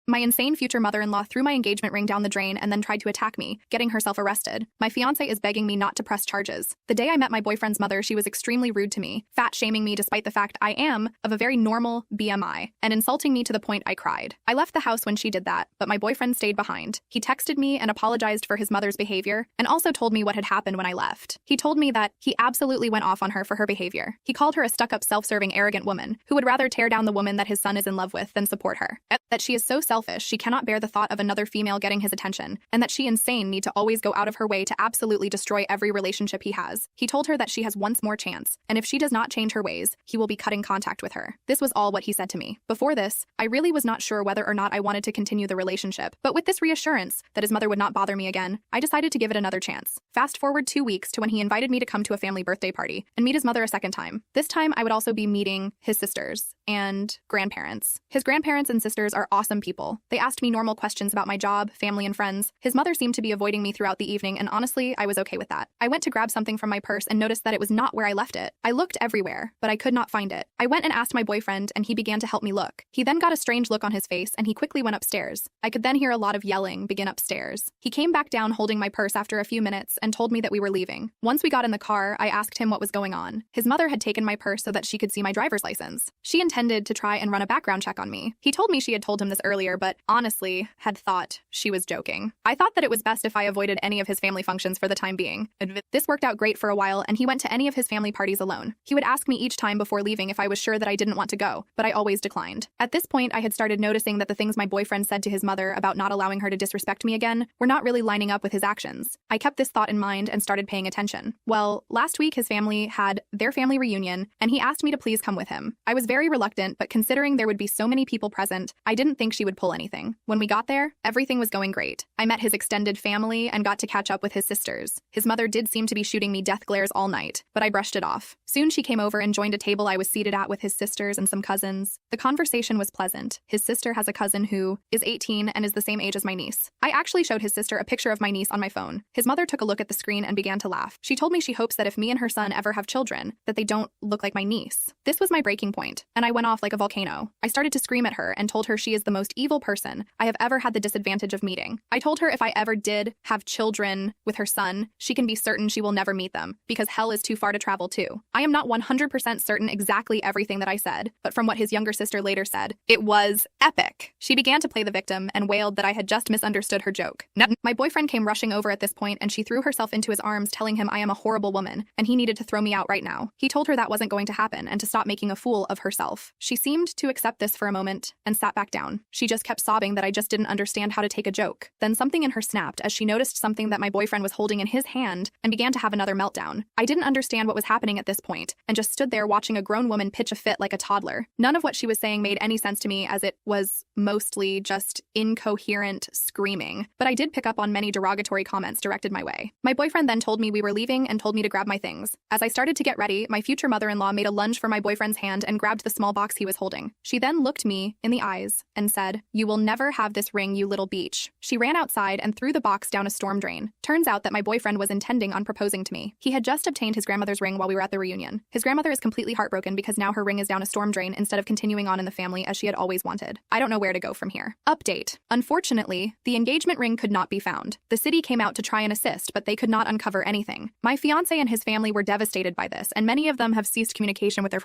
My insane future mother-in-law threw my engagement ring down the drain and then tried to attack me, getting herself arrested. My fiancé is begging me not to press charges. The day I met my boyfriend's mother, she was extremely rude to me, fat-shaming me despite the fact I am of a very normal BMI, and insulting me to the point I cried. I left the house when she did that, but my boyfriend stayed behind. He texted me and apologized for his mother's behavior, and also told me what had happened when I left. He told me that he absolutely went off on her for her behavior. He called her a stuck-up, self-serving, arrogant woman who would rather tear down the woman that his son is in love with than support her. That she is so selfish she cannot bear the thought of another female getting his attention, and that she insane need to always go out of her way to absolutely destroy every relationship he has. He told her that she has once more chance, and if she does not change her ways, he will be cutting contact with her. This was all what he said to me. Before this, I really was not sure whether or not I wanted to continue the relationship, but with this reassurance that his mother would not bother me again, I decided to give it another chance. Fast forward 2 weeks to when he invited me to come to a family birthday party and meet his mother a second time. This time, I would also be meeting his sisters and grandparents. His grandparents and sisters are awesome people. They asked me normal questions about my job, family, and friends. His mother seemed to be avoiding me throughout the evening, and honestly, I was okay with that. I went to grab something from my purse and noticed that it was not where I left it. I looked everywhere, but I could not find it. I went and asked my boyfriend, and he began to help me look. He then got a strange look on his face, and he quickly went upstairs. I could then hear a lot of yelling begin upstairs. He came back down holding my purse after a few minutes and told me that we were leaving. Once we got in the car, I asked him what was going on. His mother had taken my purse so that she could see my driver's license. She intended to try and run a background check on me. He told me she had told him this earlier, but honestly had thought she was joking. I thought that it was best if I avoided any of his family functions for the time being. This worked out great for a while, and he went to any of his family parties alone. He would ask me each time before leaving if I was sure that I didn't want to go, but I always declined. At this point, I had started noticing that the things my boyfriend said to his mother about not allowing her to disrespect me again were not really lining up with his actions. I kept this thought in mind and started paying attention. Well, last week his family had their family reunion, and he asked me to please come with him. I was very reluctant, but considering there would be so many people present, I didn't think she would pull anything. When we got there, everything was going great. I met his extended family and got to catch up with his sisters. His mother did seem to be shooting me death glares all night, but I brushed it off. Soon she came over and joined a table I was seated at with his sisters and some cousins. The conversation was pleasant. His sister has a cousin who is 18 and is the same age as my niece. I actually showed his sister a picture of my niece on my phone. His mother took a look at the screen and began to laugh. She told me she hopes that if me and her son ever have children, that they don't look like my niece. This was my breaking point, and I went off like a volcano. I started to scream at her and told her she is the most evil person I have ever had the disadvantage of meeting. I told her if I ever did have children with her son, she can be certain she will never meet them, because hell is too far to travel to. I am not 100% certain exactly everything that I said, but from what his younger sister later said, it was epic. She began to play the victim and wailed that I had just misunderstood her joke. My boyfriend came rushing over at this point, and she threw herself into his arms, telling him I am a horrible woman, and he needed to throw me out right now. He told her that wasn't going to happen and to stop making a fool of herself. She seemed to accept this for a moment and sat back down. She just kept sobbing that I just didn't understand how to take a joke. Then something in her snapped as she noticed something that my boyfriend was holding in his hand and began to have another meltdown. I didn't understand what was happening at this point and just stood there watching a grown woman pitch a fit like a toddler. None of what she was saying made any sense to me, as it was mostly just incoherent screaming, but I did pick up on many derogatory comments directed my way. My boyfriend then told me we were leaving and told me to grab my things. As I started to get ready, my future mother-in-law made a lunge for my boyfriend's hand and grabbed the small box he was holding. She then looked me in the eyes and said, "You will never have this ring, you little beach." She ran outside and threw the box down a storm drain. Turns out that my boyfriend was intending on proposing to me. He had just obtained his grandmother's ring while we were at the reunion. His grandmother is completely heartbroken because now her ring is down a storm drain instead of continuing on in the family as she had always wanted. I don't know where to go from here. Update. Unfortunately, the engagement ring could not be found. The city came out to try and assist, but they could not uncover anything. My fiancé and his family were devastated by this, and many of them have ceased communication with their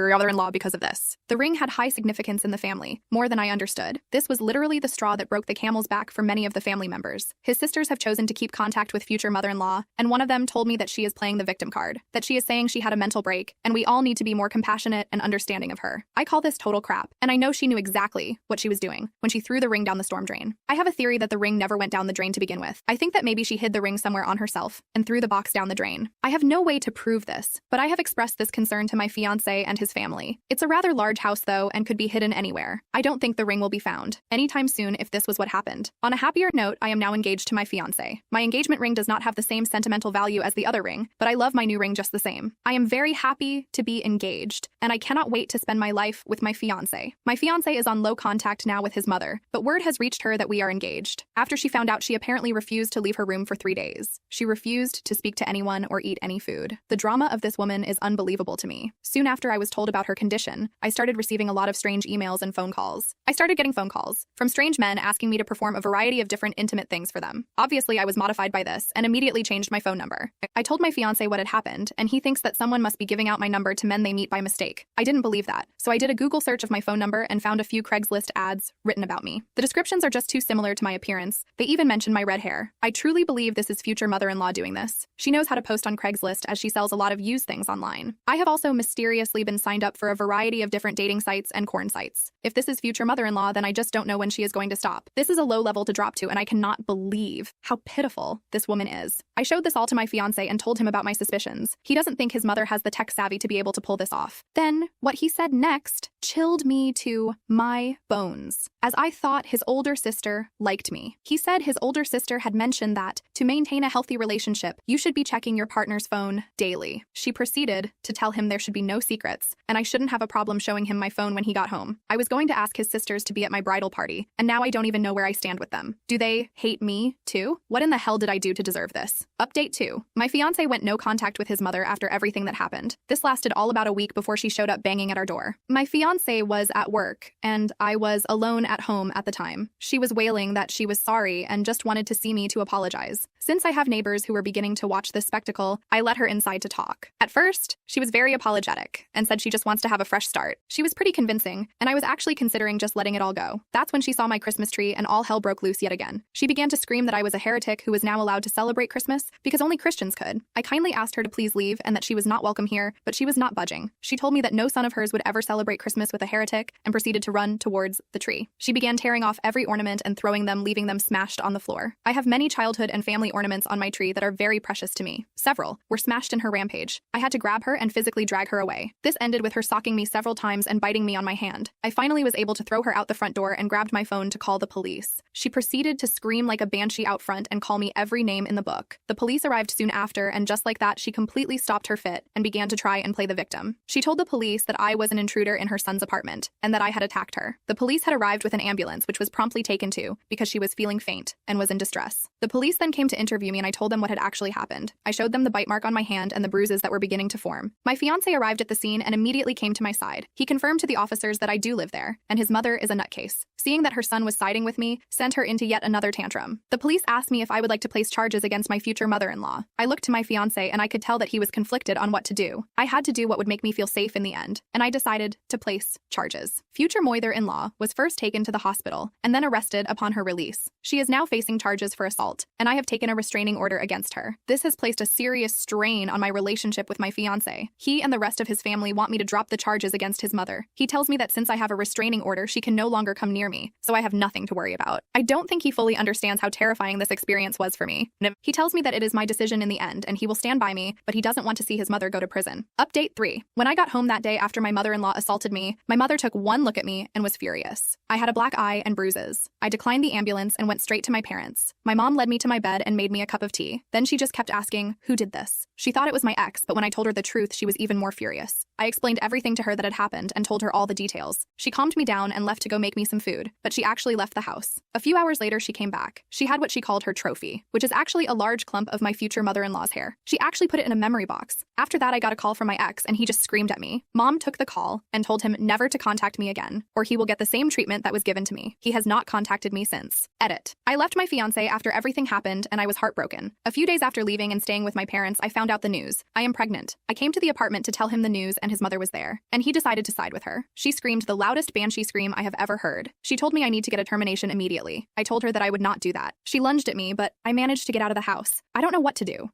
brother-in-law because of this. The ring had high significance in the family, more than I understood. This was literally the straw that broke the camel's back for many of the family members. His sisters have chosen to keep contact with future mother-in-law, and one of them told me that she is playing the victim card, that she is saying she had a mental break, and we all need to be more compassionate and understanding of her. I call this total crap, and I know she knew exactly what she was doing when she threw the ring down the storm drain. I have a theory that the ring never went down the drain to begin with. I think that maybe she hid the ring somewhere on herself and threw the box down the drain. I have no way to prove this, but I have expressed this concern to my fiancé and his family. It's a rather large house though, and could be hidden anywhere. I don't think the ring will be found anytime soon if this was what happened. On a happier note, I am now engaged to my fiancé. My engagement ring does not have the same sentimental value as the other ring, but I love my new ring just the same. I am very happy to be engaged, and I cannot wait to spend my life with my fiancé. My fiancé is on low contact now with his mother, but word has reached her that we are engaged. After she found out, she apparently refused to leave her room for 3 days. She refused to speak to anyone or eat any food. The drama of this woman is unbelievable to me. Soon after, I was told told about her condition, I started receiving a lot of strange emails and phone calls. I started getting phone calls from strange men asking me to perform a variety of different intimate things for them. Obviously, I was modified by this and immediately changed my phone number. I told my fiancé what had happened, and he thinks that someone must be giving out my number to men they meet by mistake. I didn't believe that, so I did a Google search of my phone number and found a few Craigslist ads written about me. The descriptions are just too similar to my appearance. They even mention my red hair. I truly believe this is future mother-in-law doing this. She knows how to post on Craigslist as she sells a lot of used things online. I have also mysteriously been signed up for a variety of different dating sites and corn sites. If this is future mother-in-law, then I just don't know when she is going to stop. This is a low level to drop to, and I cannot believe how pitiful this woman is. I showed this all to my fiancé and told him about my suspicions. He doesn't think his mother has the tech savvy to be able to pull this off. Then, what he said next chilled me to my bones, as I thought his older sister liked me. He said his older sister had mentioned that to maintain a healthy relationship, you should be checking your partner's phone daily. She proceeded to tell him there should be no secrets, and I shouldn't have a problem showing him my phone when he got home. I was going to ask his sisters to be at my bridal party, and now I don't even know where I stand with them. Do they hate me, too? What in the hell did I do to deserve this? Update 2. My fiancé went no contact with his mother after everything that happened. This lasted all about a week before she showed up banging at our door. My fiancé was at work, and I was alone at home at the time. She was wailing that she was sorry and just wanted to see me to apologize. Since I have neighbors who were beginning to watch this spectacle, I let her inside to talk. At first, she was very apologetic and said she just wants to have a fresh start. She was pretty convincing, and I was actually considering just letting it all go. That's when she saw my Christmas tree and all hell broke loose yet again. She began to scream that I was a heretic who was now allowed to celebrate Christmas because only Christians could. I kindly asked her to please leave and that she was not welcome here, but she was not budging. She told me that no son of hers would ever celebrate Christmas with a heretic and proceeded to run towards the tree. She began tearing off every ornament and throwing them, leaving them smashed on the floor. I have many childhood and family ornaments on my tree that are very precious to me. Several were smashed in her rampage. I had to grab her and physically drag her away. This ended with her socking me several times and biting me on my hand. I finally was able to throw her out the front door and grabbed my phone to call the police. She proceeded to scream like a banshee out front and call me every name in the book. The police arrived soon after, and just like that, she completely stopped her fit and began to try and play the victim. She told the police that I was an intruder in her son's apartment and that I had attacked her. The police had arrived with an ambulance, which was promptly taken to because she was feeling faint and was in distress. The police then came to interview me, and I told them what had actually happened. I showed them the bite mark on my hand and the bruises that were beginning to form. My fiancé arrived at the scene and immediately came to my side. He confirmed to the officers that I do live there, and his mother is a nutcase. Seeing that her son was siding with me, sent her into yet another tantrum. The police asked me if I would like to place charges against my future mother-in-law. I looked to my fiancé and I could tell that he was conflicted on what to do. I had to do what would make me feel safe in the end, and I decided to place charges. Future mother-in-law was first taken to the hospital and then arrested upon her release. She is now facing charges for assault, and I have taken a restraining order against her. This has placed a serious strain on my relationship with my fiancé. He and the rest of his family want me to drop the charges against his mother. He tells me that since I have a restraining order, she can no longer come near me, so I have nothing to worry about. I don't think he fully understands how terrifying this experience was for me. He tells me that it is my decision in the end, and he will stand by me, but he doesn't want to see his mother go to prison. Update 3. When I got home that day after my mother-in-law assaulted me, my mother took one look at me and was furious. I had a black eye and bruises. I declined the ambulance and went straight to my parents. My mom led me to my bed and made me a cup of tea. Then she just kept asking, "Who did this?" She thought it was my ex, but when I told her the truth, she was even more furious. I explained everything to her that had happened and told her all the details. She calmed me down and left to go make me some food, but she actually left the house. A few hours later, she came back. She had what she called her trophy, which is actually a large clump of my future mother-in-law's hair. She actually put it in a memory box. After that, I got a call from my ex, and he just screamed at me. Mom took the call and told him never to contact me again, or he will get the same treatment that was given to me. He has not contacted me since. Edit. I left my fiancé after everything happened, and I was heartbroken. A few days after leaving and staying with my parents, I found out the news. I am pregnant. I came to the apartment to tell him the news, and his mother was there, and he decided to side with her. She screamed the loudest banshee scream I have ever heard. She told me I need to get a termination immediately. I told her that I would not do that. She lunged at me, but I managed to get out of the house. I don't know what to do.